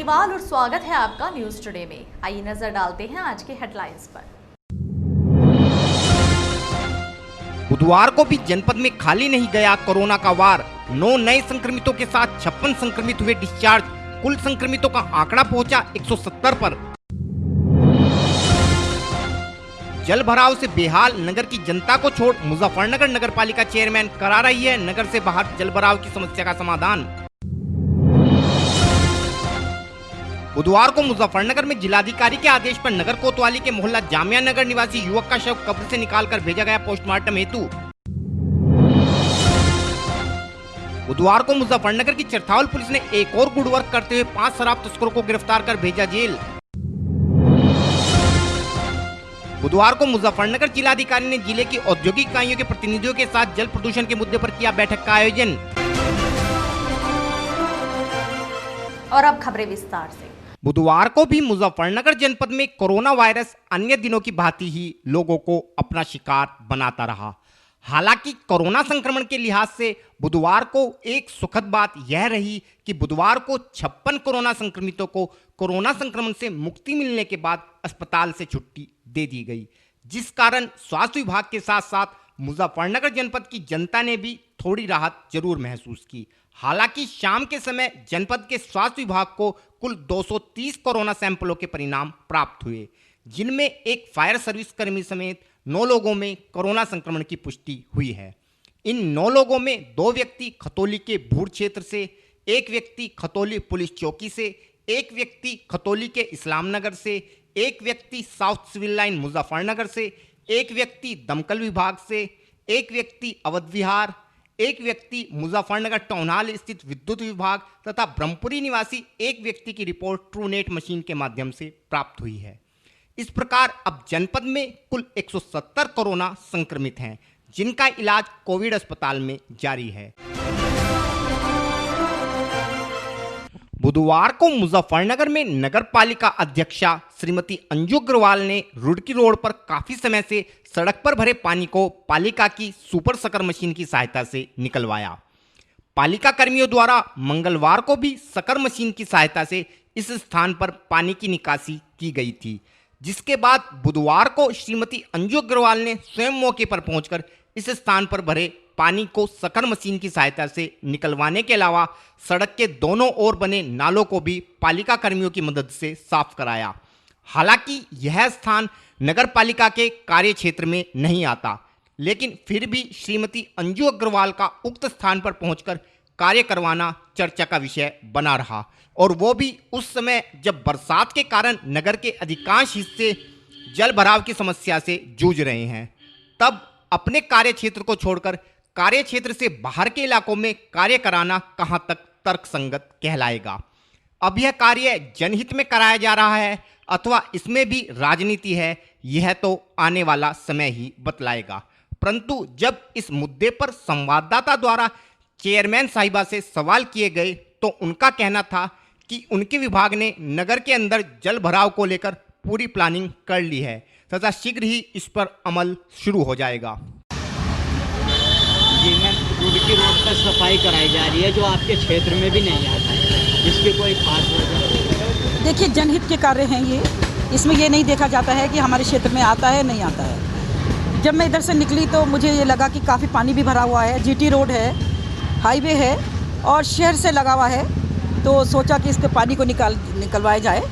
अग्रवाल और स्वागत है आपका न्यूज टुडे में। आइए नजर डालते हैं आज के हेडलाइंस पर। बुधवार को भी जनपद में खाली नहीं गया कोरोना का वार। 9 नए संक्रमितों के साथ 56 संक्रमित हुए डिस्चार्ज। कुल संक्रमितों का आंकड़ा पहुंचा 170 पर। जल भराव से बेहाल नगर की जनता को छोड़ मुजफ्फरनगर नगर पालिका चेयरमैन करा रही है नगर से बाहर जल भराव की समस्या का समाधान। बुधवार को मुजफ्फरनगर में जिलाधिकारी के आदेश पर नगर कोतवाली के मोहल्ला जामिया नगर निवासी युवक का शव कब्र से निकालकर भेजा गया पोस्टमार्टम हेतु। बुधवार को मुजफ्फरनगर की चरथावल पुलिस ने एक और गुड वर्क करते हुए 5 शराब तस्करों को गिरफ्तार कर भेजा जेल। बुधवार को मुजफ्फरनगर जिलाधिकारी ने जिले की औद्योगिक इकाइयों के प्रतिनिधियों के साथ जल प्रदूषण के मुद्दे पर किया बैठक का आयोजन। और अब खबरें विस्तार से। बुधवार को भी मुजफ्फरनगर जनपद में कोरोना वायरस अन्य दिनों की भांति ही लोगों को अपना शिकार बनाता रहा। हालांकि कोरोना संक्रमण के लिहाज से बुधवार को एक सुखद बात यह रही कि बुधवार को 56 कोरोना संक्रमितों को कोरोना संक्रमण से मुक्ति मिलने के बाद अस्पताल से छुट्टी दे दी गई, जिस कारण स्वास्थ्य विभाग के साथ साथ मुजफ्फरनगर जनपद की जनता ने भी थोड़ी राहत जरूर महसूस की। हालांकि शाम के समय जनपद के स्वास्थ्य विभाग को कुल 230 कोरोना सैंपलों के परिणाम प्राप्त हुए, जिनमें एक फायर सर्विस कर्मी समेत 9 लोगों में कोरोना संक्रमण की पुष्टि हुई है। इन 9 लोगों में 2 व्यक्ति खतौली के भूड़ क्षेत्र से, 1 व्यक्ति खतौली पुलिस चौकी से, 1 व्यक्ति खतौली के इस्लाम नगर से, 1 व्यक्ति साउथ सिविल लाइन मुजफ्फरनगर से, 1 व्यक्ति दमकल विभाग से, 1 व्यक्ति अवध विहार, 1 व्यक्ति मुजफ्फरनगर टाउन हॉल स्थित विद्युत विभाग तथा ब्रह्मपुरी निवासी 1 व्यक्ति की रिपोर्ट ट्रूनेट मशीन के माध्यम से प्राप्त हुई है। इस प्रकार अब जनपद में कुल 170 कोरोना संक्रमित हैं, जिनका इलाज कोविड अस्पताल में जारी है। बुधवार को मुजफ्फरनगर में नगर पालिका अध्यक्षा श्रीमती अंजू अग्रवाल ने रुड़की रोड पर काफी समय से सड़क पर भरे पानी को पालिका की सुपर सकर मशीन की सहायता से निकलवाया। पालिका कर्मियों द्वारा मंगलवार को भी सकर मशीन की सहायता से इस स्थान पर पानी की निकासी की गई थी, जिसके बाद बुधवार को श्रीमती अंजू अग्रवाल ने स्वयं मौके पर पहुंचकर इस स्थान पर भरे पानी को सकर मशीन की सहायता से निकलवाने के अलावा सड़क के दोनों ओर बने नालों को भी पालिका कर्मियों की मदद से साफ कराया। हालांकि यह स्थान नगर पालिका के कार्य क्षेत्र में नहीं आता, लेकिन फिर भी श्रीमती अंजू अग्रवाल का उक्त स्थान पर पहुंचकर कार्य करवाना चर्चा का विषय बना रहा, और वो भी उस समय जब बरसात के कारण नगर के अधिकांश हिस्से जल भराव की समस्या से जूझ रहे हैं। तब अपने कार्य क्षेत्र को छोड़कर कार्य क्षेत्र से बाहर के इलाकों में कार्य कराना कहां तक तर्कसंगत कहलाएगा। अब यह कार्य जनहित में कराया जा रहा है अथवा इसमें भी राजनीति है, यह तो आने वाला समय ही बतलाएगा। परंतु जब इस मुद्दे पर संवाददाता द्वारा चेयरमैन साहिबा से सवाल किए गए तो उनका कहना था कि उनके विभाग ने नगर के अंदर जल भराव को लेकर पूरी प्लानिंग कर ली है तथा शीघ्र ही इस पर अमल शुरू हो जाएगा। जी मैम, रुड़की रोड पर सफाई कराई जा रही है जो आपके क्षेत्र में भी नहीं आता है, इसकी कोई खास वजह? देखिए, जनहित के कार्य हैं ये, इसमें ये नहीं देखा जाता है कि हमारे क्षेत्र में आता है नहीं आता है। जब मैं इधर से निकली तो मुझे ये लगा कि काफ़ी पानी भी भरा हुआ है, जीटी रोड है, हाईवे है और शहर से लगा हुआ है, तो सोचा कि इसके पानी को निकलवाया जाए।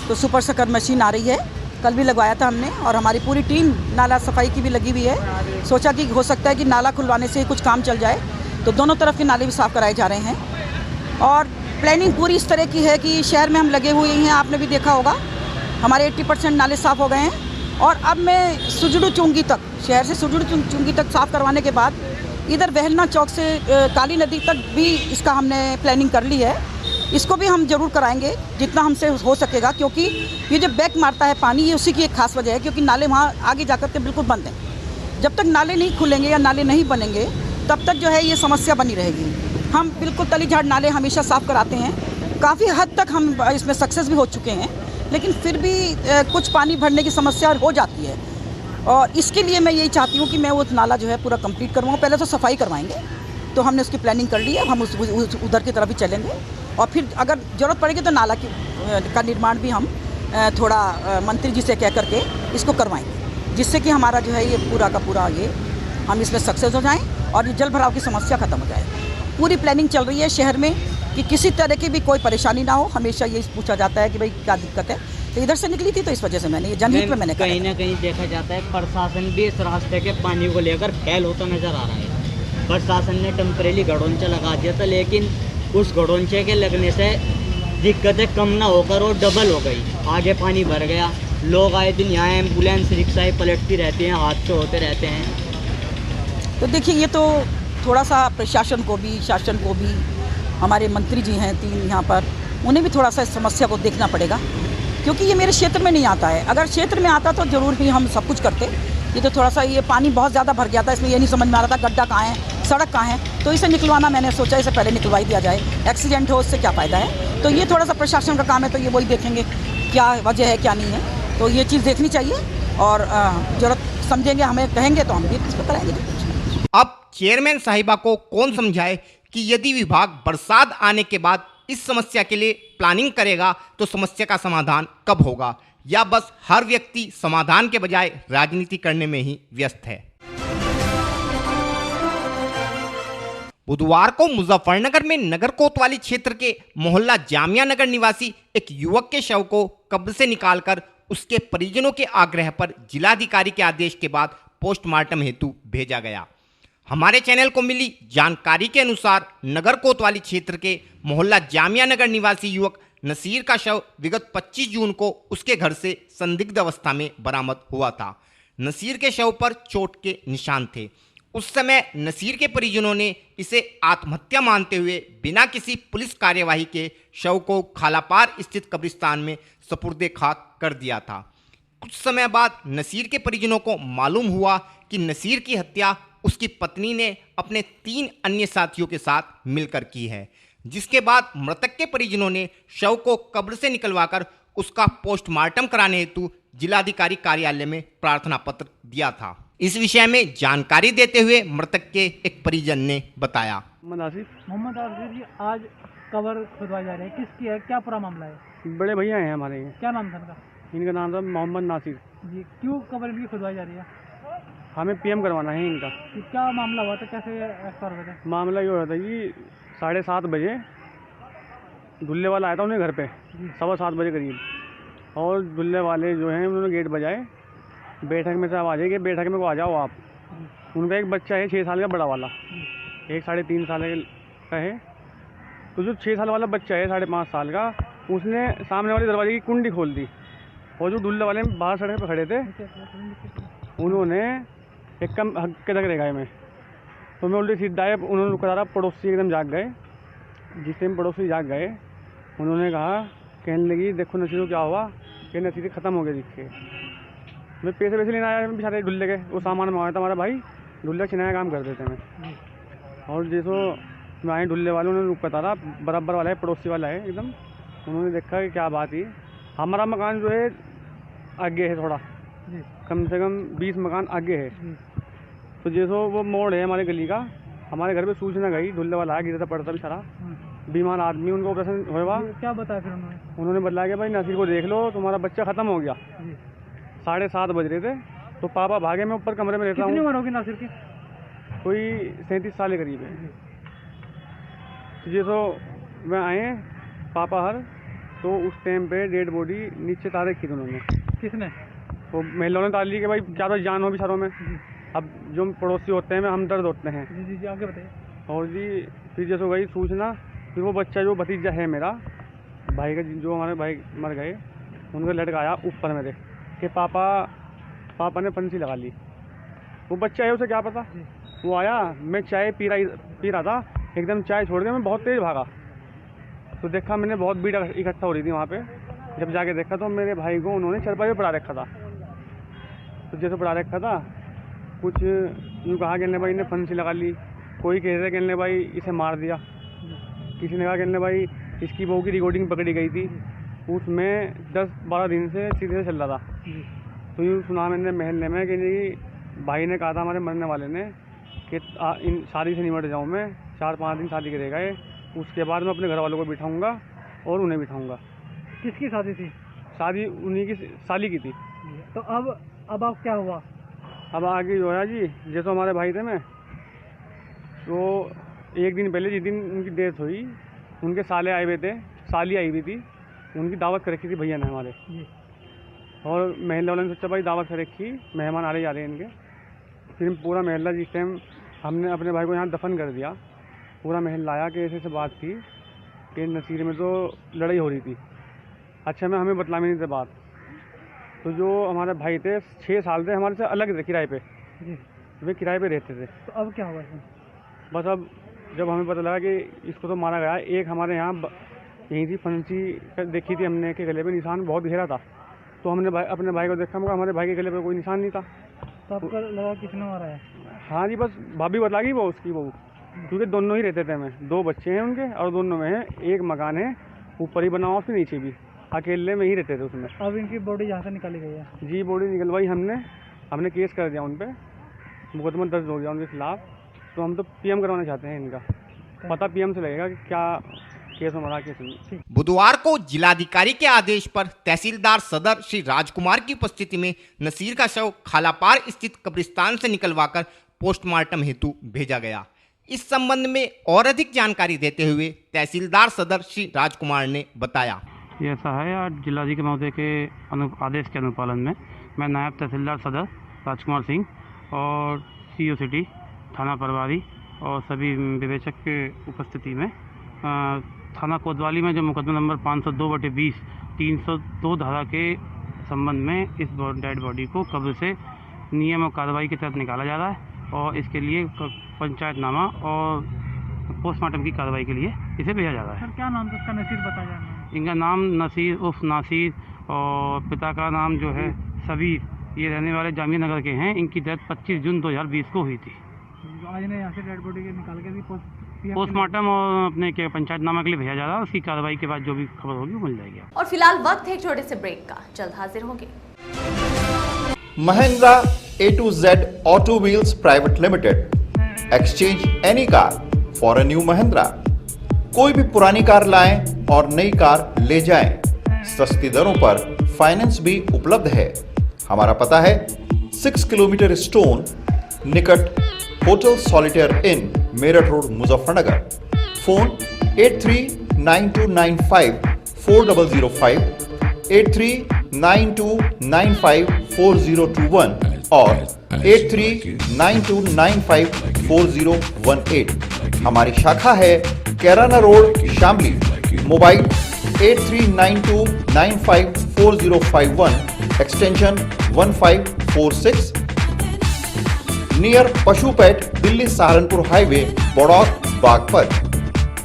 तो सुपर सकर मशीन आ रही है, कल भी लगवाया था हमने, और हमारी पूरी टीम नाला सफाई की भी लगी हुई है। सोचा कि हो सकता है कि नाला खुलवाने से कुछ काम चल जाए, तो दोनों तरफ के नाले भी साफ़ कराए जा रहे हैं। और प्लानिंग पूरी इस तरह की है कि शहर में हम लगे हुए हैं, आपने भी देखा होगा, हमारे 80% नाले साफ़ हो गए हैं। और अब मैं सुजड़ू चुंगी तक, शहर से सुजड़ू चुंगी तक साफ़ करवाने के बाद इधर वहलना चौक से काली नदी तक भी इसका हमने प्लानिंग कर ली है। इसको भी हम जरूर कराएंगे जितना हमसे हो सकेगा, क्योंकि ये जो बैक मारता है पानी, ये उसी की एक खास वजह है, क्योंकि नाले वहाँ आगे जाकर के बिल्कुल बंद हैं। जब तक नाले नहीं खुलेंगे या नाले नहीं बनेंगे तब तक जो है ये समस्या बनी रहेगी। हम बिल्कुल तली झाड़ नाले हमेशा साफ़ कराते हैं, काफ़ी हद तक हम इसमें सक्सेस भी हो चुके हैं, लेकिन फिर भी कुछ पानी भरने की समस्या हो जाती है। और इसके लिए मैं यही चाहती हूँ कि मैं वो नाला जो है पूरा कंप्लीट करवाऊँ। पहले तो सफाई करवाएंगे, तो हमने उसकी प्लानिंग कर ली है, हम उधर की तरफ ही चलेंगे और फिर अगर ज़रूरत पड़ेगी तो नाला का निर्माण भी हम थोड़ा मंत्री जी से कह करके इसको करवाएंगे, जिससे कि हमारा जो है ये पूरा का पूरा ये हम इसमें सक्सेस हो जाएं और ये जल भराव की समस्या ख़त्म हो जाए। पूरी प्लानिंग चल रही है शहर में कि किसी तरह की भी कोई परेशानी ना हो। हमेशा ये पूछा जाता है कि भाई क्या दिक्कत है, तो इधर से निकली थी तो इस वजह से मैंने ये जनहित में मैंने कहीं ना कहीं देखा जाता है प्रशासन भी इस रास्ते के पानी को लेकर फेल होता नजर आ रहा है। प्रशासन ने टेम्परेरी घड़ोंचा लगा दिया था, लेकिन उस घड़ोंचे के लगने से दिक्कतें कम ना होकर वो डबल हो गई। आगे पानी भर गया, लोग आए दिन यहाँ एम्बुलेंस रिक्शाएँ पलटती रहती हैं, हादसे होते रहते हैं। तो देखिए ये तो थोड़ा सा प्रशासन को भी, शासन को भी, हमारे मंत्री जी हैं 3 यहाँ पर, उन्हें भी थोड़ा सा इस समस्या को देखना पड़ेगा, क्योंकि ये मेरे क्षेत्र में नहीं आता है। अगर क्षेत्र में आता तो ज़रूर भी हम सब कुछ करते। ये तो थोड़ा सा ये पानी बहुत ज़्यादा भर गया था, इसमें ये नहीं समझ में आ रहा था गड्ढा कहाँ है, सड़क कहाँ है, तो इसे निकलवाना मैंने सोचा इसे पहले निकलवा ही दिया जाए। एक्सीडेंट हो उससे क्या फ़ायदा है। तो ये थोड़ा सा प्रशासन का काम है, तो ये वही देखेंगे क्या वजह है क्या नहीं है, तो ये चीज़ देखनी चाहिए और ज़रूरत समझेंगे, हमें कहेंगे तो हम भी इस पर कराएंगे। अब चेयरमैन साहिबा को कौन समझाए कि यदि विभाग बरसात आने के बाद इस समस्या के लिए प्लानिंग करेगा तो समस्या का समाधान कब होगा, या बस हर व्यक्ति समाधान के बजाय राजनीति करने में ही व्यस्त है। बुधवार को मुजफ्फरनगर में नगर कोतवाली क्षेत्र के मोहल्ला जामिया नगर निवासी एक युवक के शव को कब्र से निकालकर उसके परिजनों के आग्रह पर जिलाधिकारी के आदेश के बाद पोस्टमार्टम हेतु भेजा गया। हमारे चैनल को मिली जानकारी के अनुसार नगर कोतवाली क्षेत्र के मोहल्ला जामिया नगर निवासी युवक नसीर का शव विगत 25 जून को उसके घर से संदिग्ध अवस्था में बरामद हुआ था। नसीर के शव पर चोट के निशान थे। उस समय नसीर के परिजनों ने इसे आत्महत्या मानते हुए बिना किसी पुलिस कार्यवाही के शव को खालापार स्थित कब्रिस्तान में सुपुर्दे खाक कर दिया था। कुछ समय बाद नसीर के परिजनों को मालूम हुआ कि नसीर की हत्या उसकी पत्नी ने अपने 3 अन्य साथियों के साथ मिलकर की है, जिसके बाद मृतक के परिजनों ने शव को कब्र से निकलवाकर उसका पोस्टमार्टम कराने हेतु जिलाधिकारी कार्यालय में प्रार्थना पत्र दिया था। इस विषय में जानकारी देते हुए मृतक के एक परिजन ने बताया। मोहम्मद आसिफ जी, आज कब्र खुदवाई जा रही है, किसकी है, क्या पूरा मामला है? बड़े भैया हैं हमारे। क्या नाम था इनका? इनका नाम था मोहम्मद नासिर जी। क्यों कब्र इनकी खुदवाई जा रही है? हमें पीएम करवाना है इनका। कि क्या मामला हुआ था, कैसे एक्सपायर हुए थे? मामला ये हो रहा था कि 7:30 बजे दुल्ले वाला आया था उन्हें घर पे 7:15 बजे करीब, और दुल्ले वाले जो हैं उन्होंने गेट बजाए, बैठक में से आवाज़ है कि बैठक में को आ जाओ आप। उनका एक बच्चा है 6 साल का बड़ा वाला, एक 3.5 साल का है। तो जो 6 साल वाला बच्चा है 5.5 साल का, उसने सामने वाले दरवाजे की कुंडी खोल दी, और जो दुल्ले वाले बाहर सड़क पर खड़े थे उन्होंने एक कम हक्के तक रह गए में, तो मैं उल्टी सीधा आया, उन्होंने रुका रहा, पड़ोसी एकदम जाग गए। जिस टाइम पड़ोसी जाग गए उन्होंने कहा, कहने लगी देखो नसीर को क्या हुआ, कि नसीर ख़त्म हो गया दिखे। मैं पैसे लेने आया बेचारे डुल्ले के, वो सामान मंगाया था हमारा भाई, डुल्ले छिनाया काम कर देते मैं। और जैसो मैं आए डुल्ले वाले, उन्होंने रुक रहा, बराबर वाला है, पड़ोसी वाला है एकदम। उन्होंने देखा कि क्या बात ही, हमारा मकान जो है आगे है थोड़ा, कम से कम 20 मकान आगे है। तो जैसो वो मोड़ है हमारे गली का, हमारे घर पे सूचना गई, धुल्ले वाला आ गिरा था, पड़ता भी सारा बीमार आदमी, उनको ऑपरेशन हुआ। क्या बताया फिर उन्होंने बताया कि भाई नसीर को देख लो, तुम्हारा बच्चा ख़त्म हो गया। 7:30 बज रहे थे, तो पापा भागे, मैं ऊपर कमरे में रहता हूँ। कितनी उम्र होगी नासिर की? कोई 37 साल के करीब है। तो जैसो मैं आए पापा हर, तो उस टाइम पे डेड बॉडी नीचे तार रखी थी उन्होंने। किसने? वो महिलाओं ने तार ली कि भाई ज़्यादा जान हो बिचारों में। अब जो पड़ोसी होते हैं हम दर्द होते हैं। जी जी जी, आगे बताइए। और जी फिर जैसे गई सूचना, फिर वो बच्चा जो भतीजा है मेरा भाई का, जो हमारे भाई मर गए, उनका लड़का आया ऊपर मेरे कि पापा ने फंसी लगा ली। वो बच्चा है, उसे क्या पता। वो आया, मैं चाय पी रहा था, एकदम चाय छोड़ के मैं बहुत तेज़ भागा, तो देखा मैंने बहुत भीड़ इकट्ठा हो रही थी वहाँ पे। जब जाके देखा तो मेरे भाई को उन्होंने चरपाई पे पड़ा रखा था। तो जैसे पड़ा रखा था, कुछ यूँ कहा कहने भाई ने फांसी लगा ली, कोई कह रहे कहने भाई इसे मार दिया, किसी ने कहा कहने भाई इसकी बहू की रिकॉर्डिंग पकड़ी गई थी, उसमें 10-12 दिन से सीधे चल रहा था। तो यूँ सुना मैंने महल्ले में कि भाई ने कहा था हमारे मरने वाले ने कि इन शादी से निमट जाऊँ मैं, 4-5 दिन शादी के रह गए, उसके बाद मैं अपने घर वालों को बिठाऊंगा और उन्हें बिठाऊंगा। किसकी शादी थी? शादी उन्हीं की साली की थी। तो अब क्या हुआ? अब आगे जो है जी, जैसे हमारे भाई थे मैं, तो एक दिन पहले जिस दिन उनकी डेथ हुई, उनके साले आए हुए थे, साली आई हुई थी, उनकी दावत कर रखी थी भैया ने हमारे। और महल्ले वालों ने सोचा भाई दावत कर रखी, मेहमान आ रहे जा रहे हैं इनके। फिर पूरा महल्ला, जिस टाइम हमने अपने भाई को यहाँ दफन कर दिया, पूरा महल्ला आया कि ऐसे बात थी कि नसीर में तो लड़ाई हो रही थी। अच्छा में हमें बतला में नहीं थे बात। तो जो हमारे भाई थे 6 साल से हमारे से अलग थे किराए पे, वे किराए पे रहते थे। तो अब क्या हुआ इसमें? बस अब जब हमें पता लगा कि इसको तो मारा गया, एक हमारे यहाँ यहीं थी फंसी देखी थी हमने कि गले पे निशान बहुत गहरा था, तो हमने अपने भाई को देखा, मगर हमारे भाई के गले पे कोई निशान नहीं था। तो आपको लगा किसने मारा है? हाँ जी, बस भाभी बता गई वो उसकी बहू, क्योंकि दोनों ही रहते थे में, 2 बच्चे हैं उनके और दोनों में है, एक मकान है ऊपर ही बना हुआ, उसके नीचे भी अकेले में ही रहते थे उसमें। अब इनकी बॉडी यहाँ से निकाली गई है? जी, बॉडी निकलवाई हमने केस कर दिया, उन पर मुकदमा दर्ज हो गया उनके खिलाफ। तो हम तो पीएम करवाना चाहते हैं इनका, पता पीएम से लगेगा कि क्या केस हमारा केस नहीं। बुधवार को जिलाधिकारी के आदेश पर तहसीलदार सदर श्री राजकुमार की उपस्थिति में नसीर का शव खालापार स्थित कब्रिस्तान से निकलवाकर पोस्टमार्टम हेतु भेजा गया। इस संबंध में और अधिक जानकारी देते हुए तहसीलदार सदर श्री राजकुमार ने बताया। ये ऐसा है, आज जिलाधिकारी महोदय के आदेश के अनुपालन में मैं नायब तहसीलदार सदर राजकुमार सिंह और सीओ सिटी थाना प्रभारी और सभी विवेचक के उपस्थिति में थाना कोतवाली में जो मुकदमा नंबर 502/20 302 धारा के संबंध में इस डेड बॉडी को कब्र से नियम और कार्रवाई के तहत निकाला जा रहा है और इसके लिए पंचायतनामा और पोस्टमार्टम की कार्रवाई के लिए इसे भेजा जा रहा है। सर क्या नाम था इसका? नसीर बताया जा रहा है। इनका नाम नसीर उर्फ नासिर और पिता का नाम जो है सबीर, ये रहने वाले जामिया नगर के हैं। इनकी डेथ 25 जून 2020 को हुई थी। आज ने यहाँ से डेड बॉडी के निकाल के पोस्टमार्टम और अपने के पंचायतनामा के लिए भेजा जा रहा है। उसकी कार्रवाई के बाद जो भी खबर होगी वो मिल जाएगी। और फिलहाल वक्त है एक छोटे से ब्रेक का, जल्द हाजिर होंगे। Mahindra A to Z Auto Wheels Private Limited, exchange any car for a new Mahindra। कोई भी पुरानी कार लाएं और नई कार ले जाएं। सस्ती दरों पर फाइनेंस भी उपलब्ध है। हमारा पता है 6 किलोमीटर स्टोन निकट hotel Solitaire Inn Meerut road Muzaffarnagar. Phone 8392954005, 8392954021 और 8392954018। हमारी शाखा है Kairana road Shamli. Mobile 8392954051 extension 1546, near पशुपेट Delhi Saharanpur highway Baraut Baghpat.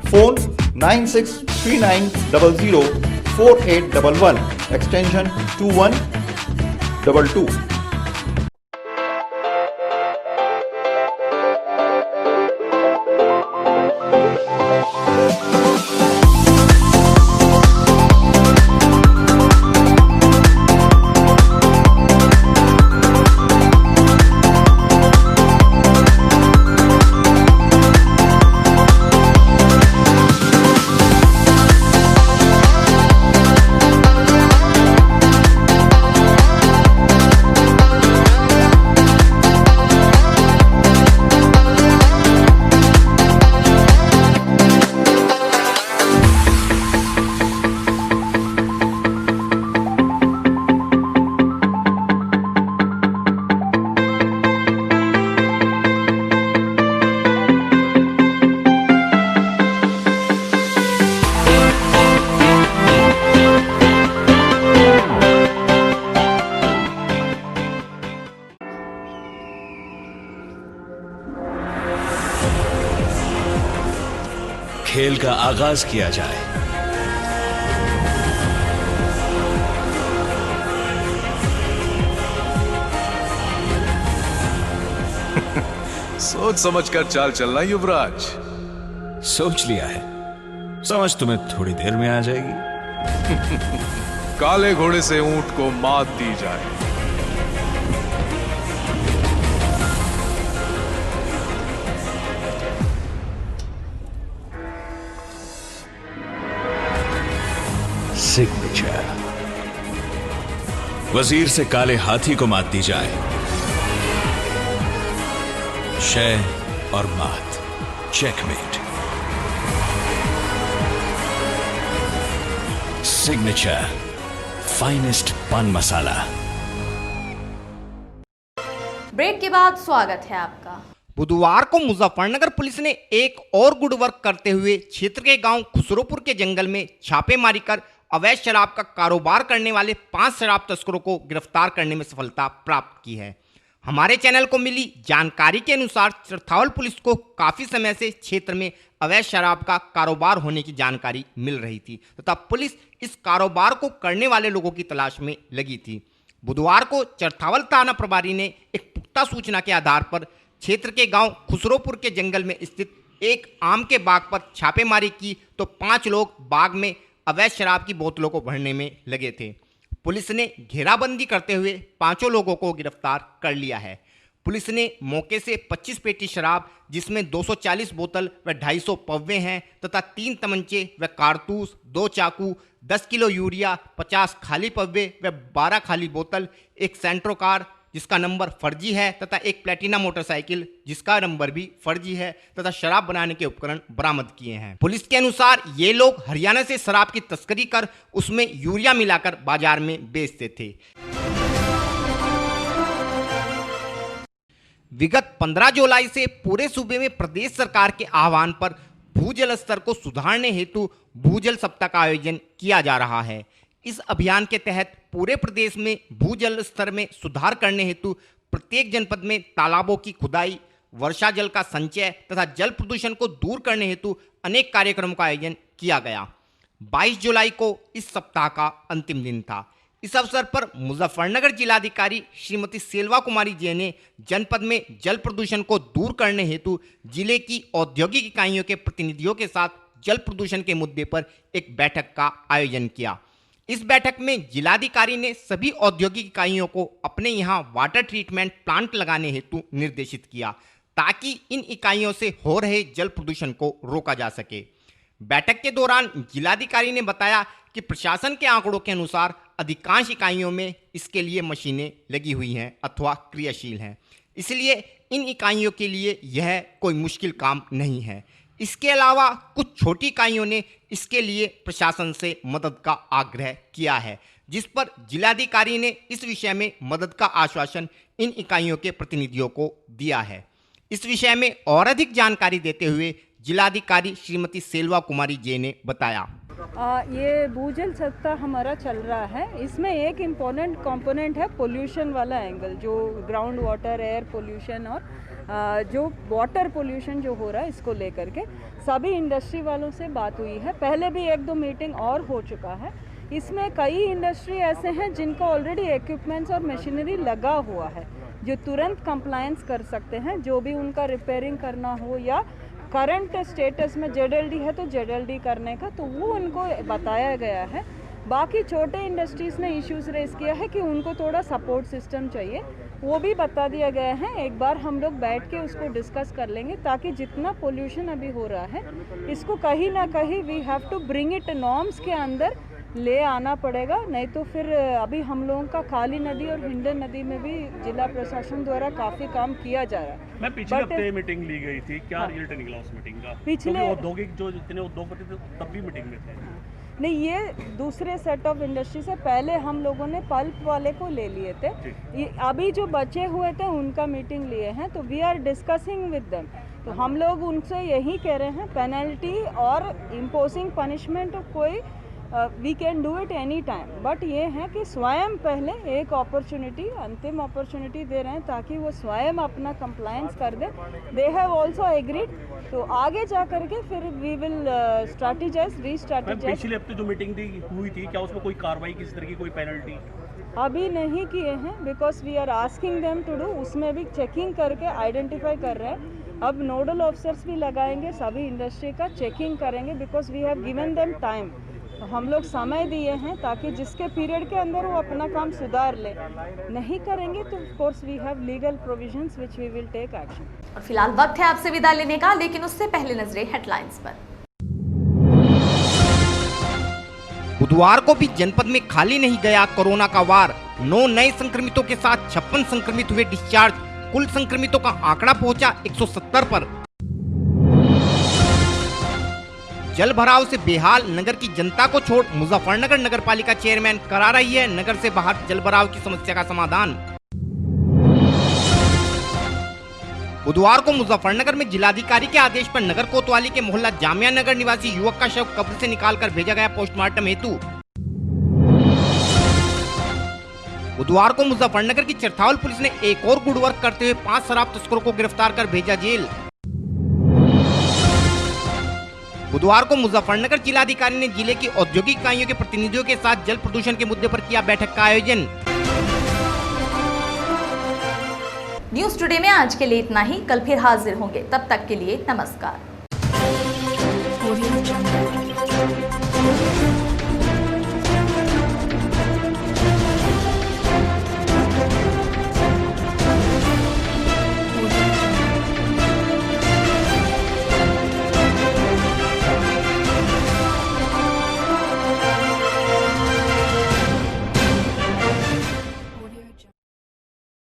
Phone 9639004811 extension 2122। खेल का आगाज किया जाए। सोच समझकर चाल चलना युवराज। सोच लिया है, समझ तुम्हें थोड़ी देर में आ जाएगी। काले घोड़े से ऊंट को मात दी जाए। वजीर से काले हाथी को मात दी जाए। शय और मात, चेकमेट। सिग्नेचर फाइनेस्ट पान मसाला। ब्रेक के बाद स्वागत है आपका। बुधवार को मुजफ्फरनगर पुलिस ने एक और गुड वर्क करते हुए क्षेत्र के गांव खुसरोपुर के जंगल में छापेमारी कर अवैध शराब का कारोबार करने वाले 5 शराब तस्करों को गिरफ्तार करने में सफलता प्राप्त की है। हमारे चैनल को मिली जानकारी के अनुसार चरथावल पुलिस को काफी समय से क्षेत्र में अवैध शराब का कारोबार होने की जानकारी मिल रही थी तथा पुलिस इस कारोबार को करने वाले लोगों की तलाश में लगी थी। बुधवार को चरथावल थाना प्रभारी ने एक पुख्ता सूचना के आधार पर क्षेत्र के गांव खुसरोपुर के जंगल में स्थित एक आम के बाग पर छापेमारी की तो 5 लोग बाग में अवैध शराब की बोतलों को भरने में लगे थे। पुलिस ने घेराबंदी करते हुए 5 लोगों को गिरफ्तार कर लिया है। पुलिस ने मौके से 25 पेटी शराब जिसमें 240 बोतल व 250 पव्वे हैं तथा 3 तमंचे व कारतूस, 2 चाकू, 10 किलो यूरिया, 50 खाली पव्वे व 12 खाली बोतल, एक सेंट्रो कार जिसका नंबर फर्जी है तथा एक प्लेटिना मोटरसाइकिल जिसका नंबर भी फर्जी है तथा शराब बनाने के उपकरण बरामद किए हैं। पुलिस के अनुसार ये लोग हरियाणा से शराब की तस्करी कर उसमें यूरिया मिलाकर बाजार में बेचते थे। विगत 15 जुलाई से पूरे सूबे में प्रदेश सरकार के आह्वान पर भूजल स्तर को सुधारने हेतु भूजल सप्ताह का आयोजन किया जा रहा है। इस अभियान के तहत पूरे प्रदेश में भूजल स्तर में सुधार करने हेतु प्रत्येक जनपद में तालाबों की खुदाई, वर्षा जल का संचय तथा जल प्रदूषण को दूर करने हेतु अनेक कार्यक्रमों का आयोजन किया गया। 22 जुलाई को इस सप्ताह का अंतिम दिन था। इस अवसर पर मुजफ्फरनगर जिलाधिकारी श्रीमती सेल्वा कुमारी जे ने जनपद में जल प्रदूषण को दूर करने हेतु जिले की औद्योगिक इकाइयों के प्रतिनिधियों के साथ जल प्रदूषण के मुद्दे पर एक बैठक का आयोजन किया। इस बैठक में जिलाधिकारी ने सभी औद्योगिक इकाइयों को अपने यहाँ वाटर ट्रीटमेंट प्लांट लगाने हेतु निर्देशित किया ताकि इन इकाइयों से हो रहे जल प्रदूषण को रोका जा सके। बैठक के दौरान जिलाधिकारी ने बताया कि प्रशासन के आंकड़ों के अनुसार अधिकांश इकाइयों में इसके लिए मशीनें लगी हुई हैं अथवा क्रियाशील हैं, इसलिए इन इकाइयों के लिए यह कोई मुश्किल काम नहीं है। इसके अलावा कुछ छोटी इकाइयों ने इसके लिए प्रशासन से मदद का आग्रह किया है, जिस पर जिलाधिकारी ने इस विषय में मदद का आश्वासन इन इकाइयों के प्रतिनिधियों को दिया है। इस विषय में और अधिक जानकारी देते हुए जिलाधिकारी श्रीमती सेल्वा कुमारी जे ने बताया। ये भूजल सप्ताह हमारा चल रहा है। इसमें एक इम्पोर्टेंट कंपोनेंट है पोल्यूशन वाला एंगल, जो ग्राउंड वाटर, एयर पोल्यूशन और जो वाटर पोल्यूशन जो हो रहा है इसको लेकर के सभी इंडस्ट्री वालों से बात हुई है। पहले भी 1-2 मीटिंग और हो चुका है। इसमें कई इंडस्ट्री ऐसे हैं जिनका ऑलरेडी इक्विपमेंट्स और मशीनरी लगा हुआ है जो तुरंत कंप्लायंस कर सकते हैं। जो भी उनका रिपेयरिंग करना हो या करंट स्टेटस में ZLD है तो ZLD करने का, तो वो उनको बताया गया है। बाकी छोटे इंडस्ट्रीज़ ने इश्यूज़ रेस किया है कि उनको थोड़ा सपोर्ट सिस्टम चाहिए, वो भी बता दिया गया है। एक बार हम लोग बैठ के उसको डिस्कस कर लेंगे ताकि जितना पोल्यूशन अभी हो रहा है इसको कहीं ना कहीं we have to bring it norms के अंदर ले आना पड़ेगा, नहीं तो फिर अभी हम लोगों का काली नदी और हिंडन नदी में भी जिला प्रशासन द्वारा काफ़ी काम किया जा रहा है। मैं पिछले हफ्ते मीटिंग ली गई थी, क्या रिजल्ट निकला उस मीटिंग का? पिछले औद्योगिक जो जितने उद्योगपति थे तब भी मीटिंग में थे। नहीं, ये दूसरे सेट ऑफ इंडस्ट्री से पहले हम लोगों ने पल्प वाले को ले लिए थे। ये अभी जो बचे हुए थे उनका मीटिंग लिए हैं, तो we are discussing with them. तो हम लोग उनसे यही कह रहे हैं पेनल्टी और इम्पोजिंग पनिशमेंट कोई we can do it any time, but ये है कि स्वयं पहले एक अपॉर्चुनिटी, अंतिम अपॉर्चुनिटी दे रहे हैं ताकि वो स्वयं अपना कंप्लायंस कर दे। दे हैव ऑल्सो एग्रीड, तो आगे जा करके फिर वी विल स्ट्रैटेजाइज, री-स्ट्रैटेजाइज। पिछले हफ्ते जो मीटिंग हुई थी, क्या उसमें कोई कार्रवाई, किसी तरह की कोई पेनल्टी अभी नहीं किए हैं? Because we are asking them to do, उसमें भी चेकिंग करके आइडेंटिफाई कर रहे हैं। अब नोडल ऑफिसर्स भी लगाएंगे, सभी इंडस्ट्री का चेकिंग करेंगे, because we have given them time. तो हम लोग समय दिए हैं ताकि जिसके पीरियड के अंदर वो अपना काम सुधार ले। नहीं करेंगे तो of course we have legal provisions which we will take action. और फिलहाल वक्त है आपसे विदा लेने का, लेकिन उससे पहले नजरें हेडलाइंस पर। बुधवार को भी जनपद में खाली नहीं गया कोरोना का वार। 9 नए संक्रमितों के साथ 56 संक्रमित हुए डिस्चार्ज। कुल संक्रमितों का आंकड़ा पहुंचा 170 पर। जल भराव से बेहाल नगर की जनता को छोड़ मुजफ्फरनगर नगर पालिका चेयरमैन करा रही है नगर से बाहर जल भराव की समस्या का समाधान। बुधवार को मुजफ्फरनगर में जिलाधिकारी के आदेश पर नगर कोतवाली के मोहल्ला जामिया नगर निवासी युवक का शव कब्र से निकालकर भेजा गया पोस्टमार्टम हेतु। बुधवार को मुजफ्फरनगर की चरथावल पुलिस ने एक और गुड वर्क करते हुए 5 शराब तस्करों को गिरफ्तार कर भेजा जेल। बुधवार को मुजफ्फरनगर जिलाधिकारी ने जिले की औद्योगिक इकाइयों के प्रतिनिधियों के साथ जल प्रदूषण के मुद्दे पर किया बैठक का आयोजन। न्यूज़ टुडे में आज के लिए इतना ही। कल फिर हाजिर होंगे, तब तक के लिए नमस्कार।